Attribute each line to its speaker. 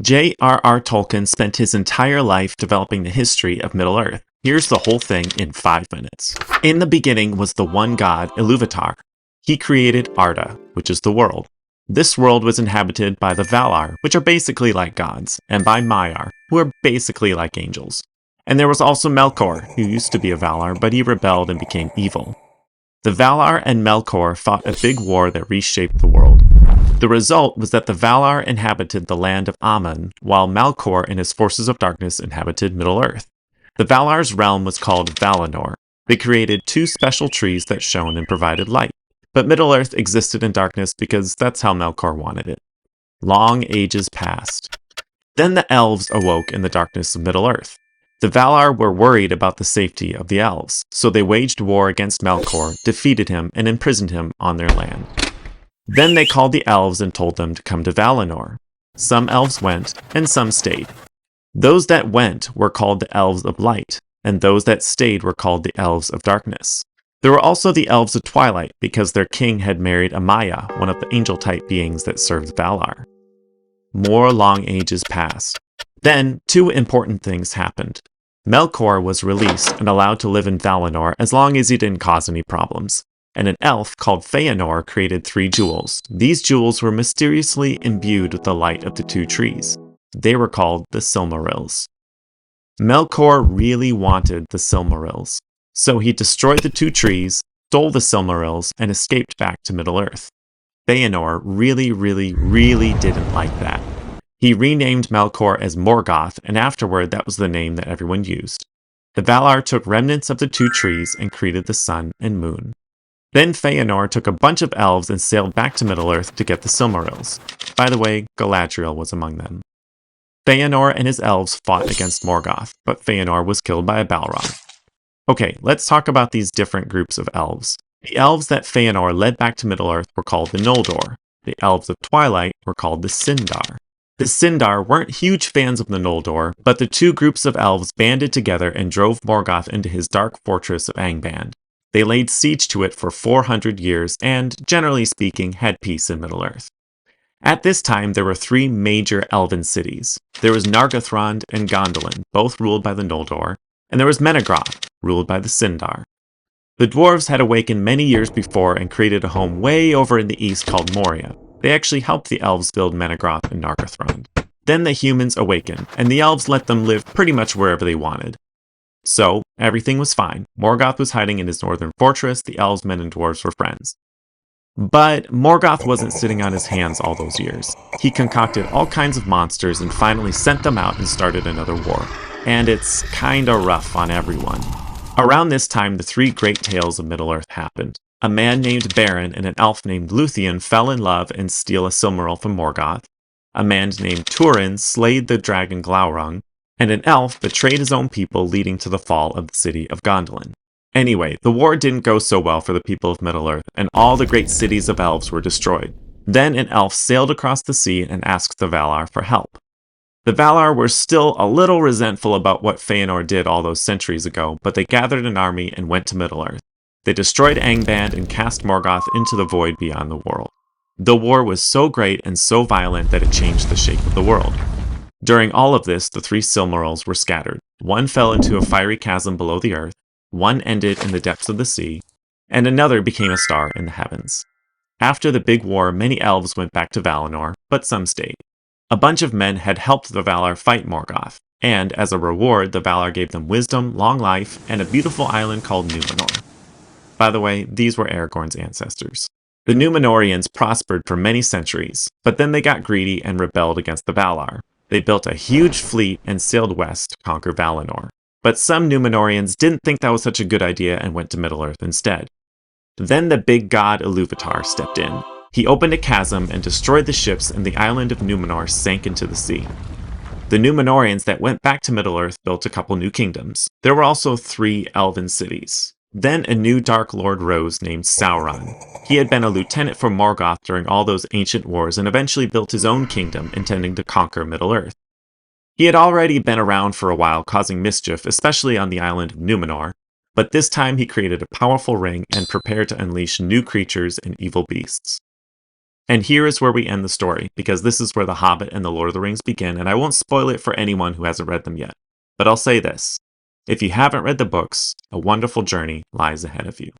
Speaker 1: J.R.R. Tolkien spent his entire life developing the history of Middle-earth. Here's the whole thing in 5 minutes. In the beginning was the one god, Iluvatar. He created Arda, which is the world. This world was inhabited by the Valar, which are basically like gods, and by Maiar, who are basically like angels. And there was also Melkor, who used to be a Valar, but he rebelled and became evil. The Valar and Melkor fought a big war that reshaped the world. The result was that the Valar inhabited the land of Aman, while Melkor and his forces of darkness inhabited Middle-earth. The Valar's realm was called Valinor. They created 2 special trees that shone and provided light. But Middle-earth existed in darkness because that's how Melkor wanted it. Long ages passed. Then the elves awoke in the darkness of Middle-earth. The Valar were worried about the safety of the elves, so they waged war against Melkor, defeated him, and imprisoned him on their land. Then they called the elves and told them to come to Valinor. Some elves went, and some stayed. Those that went were called the Elves of Light, and those that stayed were called the Elves of Darkness. There were also the Elves of Twilight, because their king had married Amaya, one of the angel-type beings that served Valar. More long ages passed. Then, 2 important things happened. Melkor was released and allowed to live in Valinor as long as he didn't cause any problems. And an elf called Feanor created 3 jewels. These jewels were mysteriously imbued with the light of the 2 trees. They were called the Silmarils. Melkor really wanted the Silmarils, so he destroyed the 2 trees, stole the Silmarils, and escaped back to Middle-earth. Feanor really didn't like that. He renamed Melkor as Morgoth, and afterward that was the name that everyone used. The Valar took remnants of the 2 trees and created the sun and moon. Then Feanor took a bunch of elves and sailed back to Middle-earth to get the Silmarils. By the way, Galadriel was among them. Feanor and his elves fought against Morgoth, but Feanor was killed by a Balrog. Okay, let's talk about these different groups of elves. The elves that Feanor led back to Middle-earth were called the Noldor. The elves of Twilight were called the Sindar. The Sindar weren't huge fans of the Noldor, but the 2 groups of elves banded together and drove Morgoth into his dark fortress of Angband. They laid siege to it for 400 years and, generally speaking, had peace in Middle-earth. At this time, there were 3 major elven cities. There was Nargothrond and Gondolin, both ruled by the Noldor, and there was Menegroth, ruled by the Sindar. The dwarves had awakened many years before and created a home way over in the east called Moria. They actually helped the elves build Menegroth and Nargothrond. Then the humans awakened, and the elves let them live pretty much wherever they wanted. So, everything was fine. Morgoth was hiding in his northern fortress, the elves, men, and dwarves were friends. But Morgoth wasn't sitting on his hands all those years. He concocted all kinds of monsters and finally sent them out and started another war. And it's kinda rough on everyone. Around this time, the 3 great tales of Middle-earth happened. A man named Beren and an elf named Luthien fell in love and steal a Silmaril from Morgoth. A man named Turin slayed the dragon Glaurung, and an elf betrayed his own people, leading to the fall of the city of Gondolin. Anyway, the war didn't go so well for the people of Middle-earth, and all the great cities of elves were destroyed. Then an elf sailed across the sea and asked the Valar for help. The Valar were still a little resentful about what Feanor did all those centuries ago, but they gathered an army and went to Middle-earth. They destroyed Angband and cast Morgoth into the void beyond the world. The war was so great and so violent that it changed the shape of the world. During all of this, the 3 Silmarils were scattered. One fell into a fiery chasm below the earth, one ended in the depths of the sea, and another became a star in the heavens. After the big war, many elves went back to Valinor, but some stayed. A bunch of men had helped the Valar fight Morgoth, and as a reward, the Valar gave them wisdom, long life, and a beautiful island called Númenor. By the way, these were Aragorn's ancestors. The Númenorians prospered for many centuries, but then they got greedy and rebelled against the Valar. They built a huge fleet and sailed west to conquer Valinor. But some Númenorians didn't think that was such a good idea and went to Middle-earth instead. Then the big god Iluvatar stepped in. He opened a chasm and destroyed the ships, and the island of Númenor sank into the sea. The Númenorians that went back to Middle-earth built a couple new kingdoms. There were also 3 elven cities. Then a new Dark Lord rose named Sauron. He had been a lieutenant for Morgoth during all those ancient wars and eventually built his own kingdom, intending to conquer Middle-earth. He had already been around for a while, causing mischief, especially on the island of Númenor, but this time he created a powerful ring and prepared to unleash new creatures and evil beasts. And here is where we end the story, because this is where The Hobbit and The Lord of the Rings begin, and I won't spoil it for anyone who hasn't read them yet. But I'll say this. If you haven't read the books, a wonderful journey lies ahead of you.